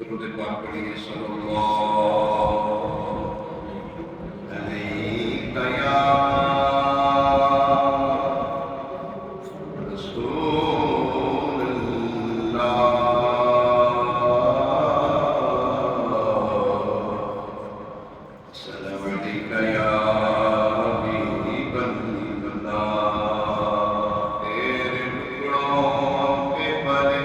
درود پاک پڑھیے صلی اللہ علیہ یا رسول اللہ، السلام علیکم یا حبیب اللہ، تیرے ٹکڑوں کے پلے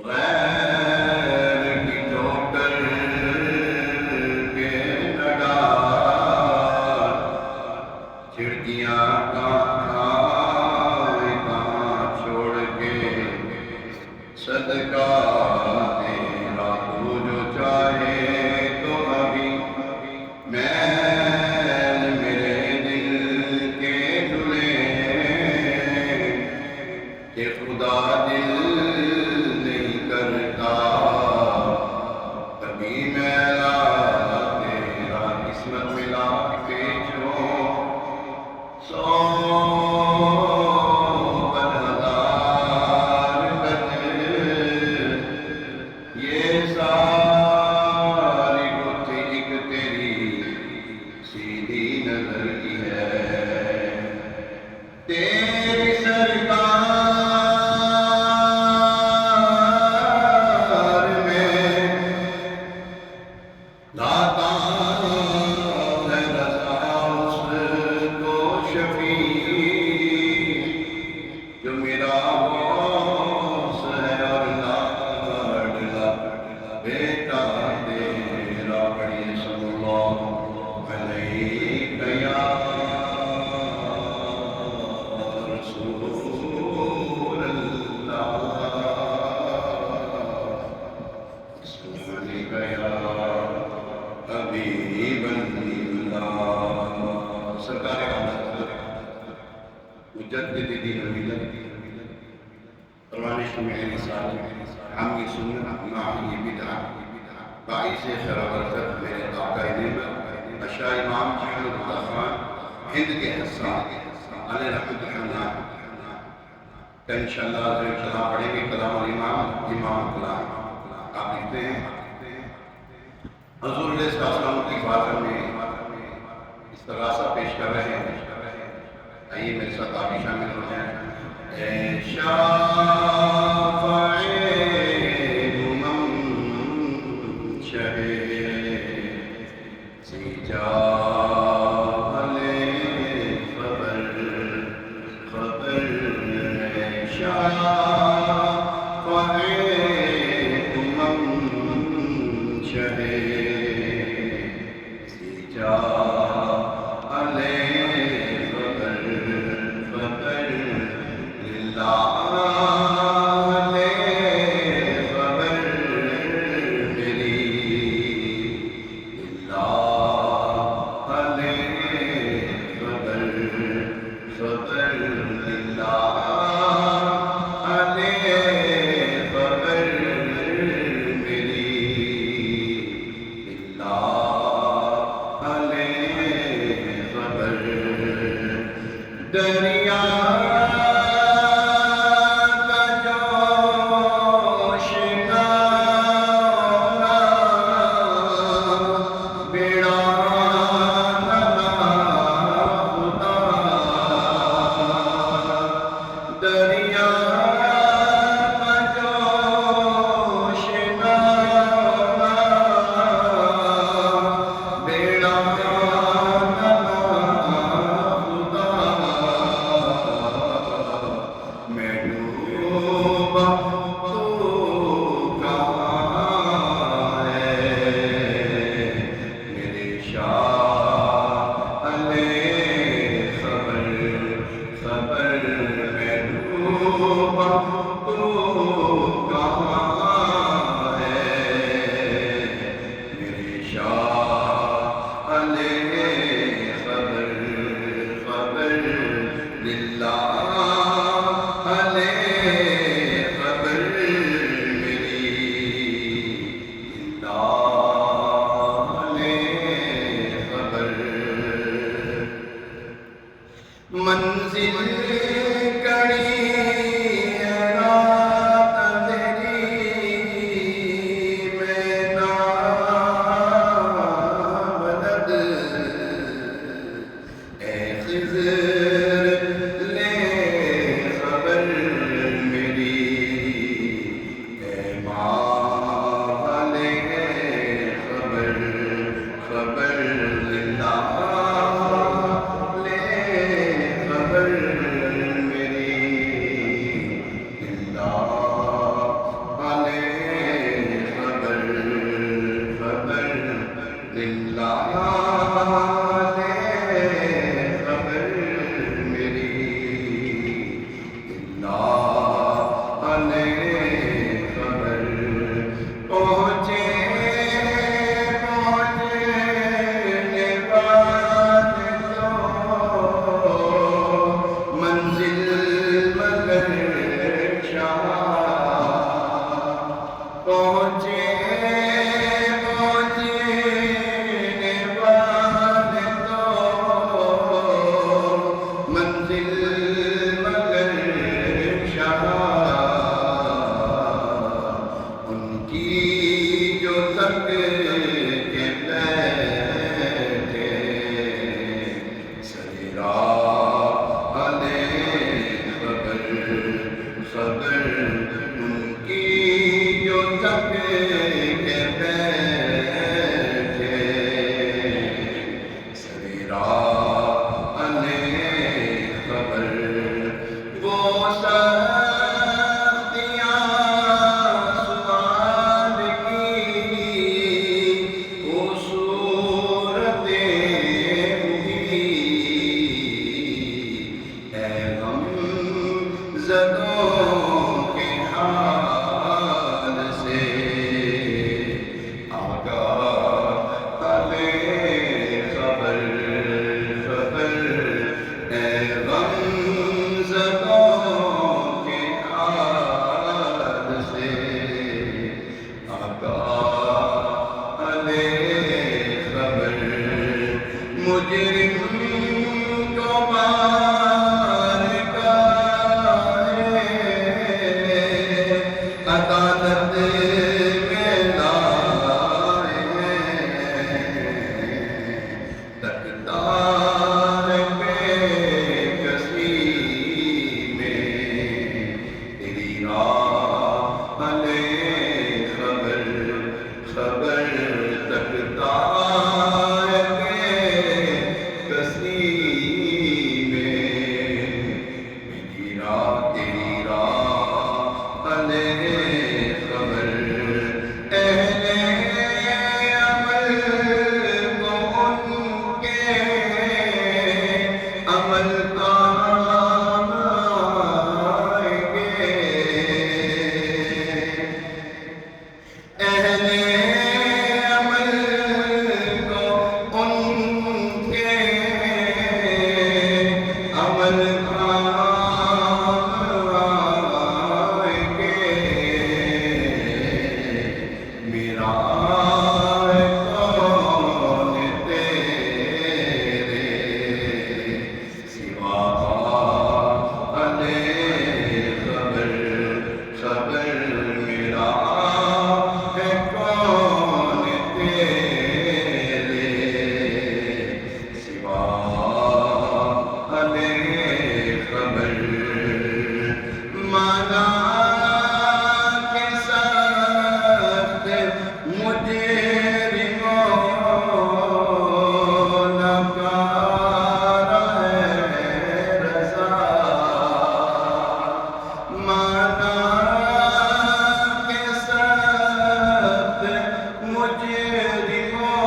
غیر کی ٹھوکر کے نڈار، کھڑکیاں کہاں چھوڑ کے صدقہ تیرا، تو جو چاہے تو ابھی میل میرے دل کے دھلے کہ خدا دل نہیں کرتا کبھی میلا تیرا، قسمت ملا کے جو سو ہزار قدر، یہ ساری بت ایک تیری سیدھی نظر کی ہے، تیری سرکار میں داتا ہے رضا اس کو شفیع جو میرا غوث ہے اور لاڈلا بیٹا تیرا، پڑھیے صلی اللہ علیہ یا رسول اللہ، السلام علیکم یا حبیب اللہ، سرکار عالم مجدد دین الملت، پروان شمع رسالت، حامی سنت ماحی بدعت، باعث خیر و برکت میرے آقا نعمت شاہ امام جعفر اللہ خان ہند کے حسان علیہ رحمت الحنان کا انشاءاللہ ذکر کلام پڑھیں گے، کلام الامام امام کلام۔ آپ لکھتے ہیں حضور علیہ السلام کی بارگاہ میں استغاثہ پیش کر رہے ہیں، آئیے میرے ساتھ آپ بھی شامل ہو جائیں۔ اے شافع منشہ سجال خبر خبر، اے شافع منشہ سجال خبر خبر، للہ پہنچے پہنچنے والے تو منزل مگر شاہ ان کی جو تک کے بیٹھے سریراہ علیہ خبر خبر ان کی جو تک کے بیٹھے سریراہ علیہ خبر وہ سختیاں سوال کی وہ صورتیں ہوئی اے غم زدوں کے حال سے آگاہ علیہ خبر خبر اے غم زدوں کے حال سے آگاہ علیہ خبر مجرم کو عدالت میں لائے تقدار بے کسی میں تیری راہ علیہ خبر خبر تقدار بے کسی میں میری راہ تیری راہ علیہ خبر اہل عمل کو ان کے عمل کام آئیں گے اہل عمل کو ان کے عمل کام آئیں گے میرا کون تیرے سوا علیہ خبر خبر میرا کون تیرے سوا علیہ خبر مانا کے ساتھ مجرموں نکار ہے رضا مانا کے ساتھ مجرموں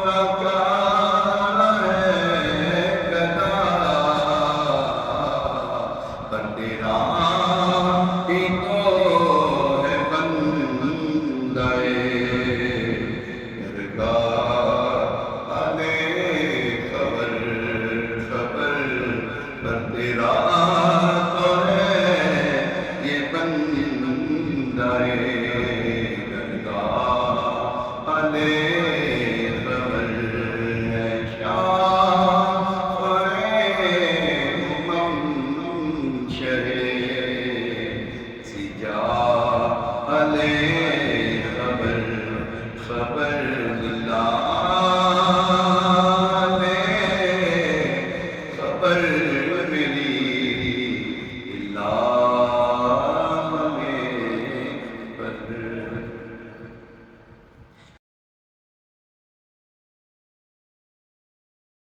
نکار ہے گدا پر تیرا ہی تو ہے بندہ درگاہ علیہ خبر خبر پر تیرا تو ہے یہ بندہ درگاہ علیہ خبر ہے شاہ شہے سجا علیہ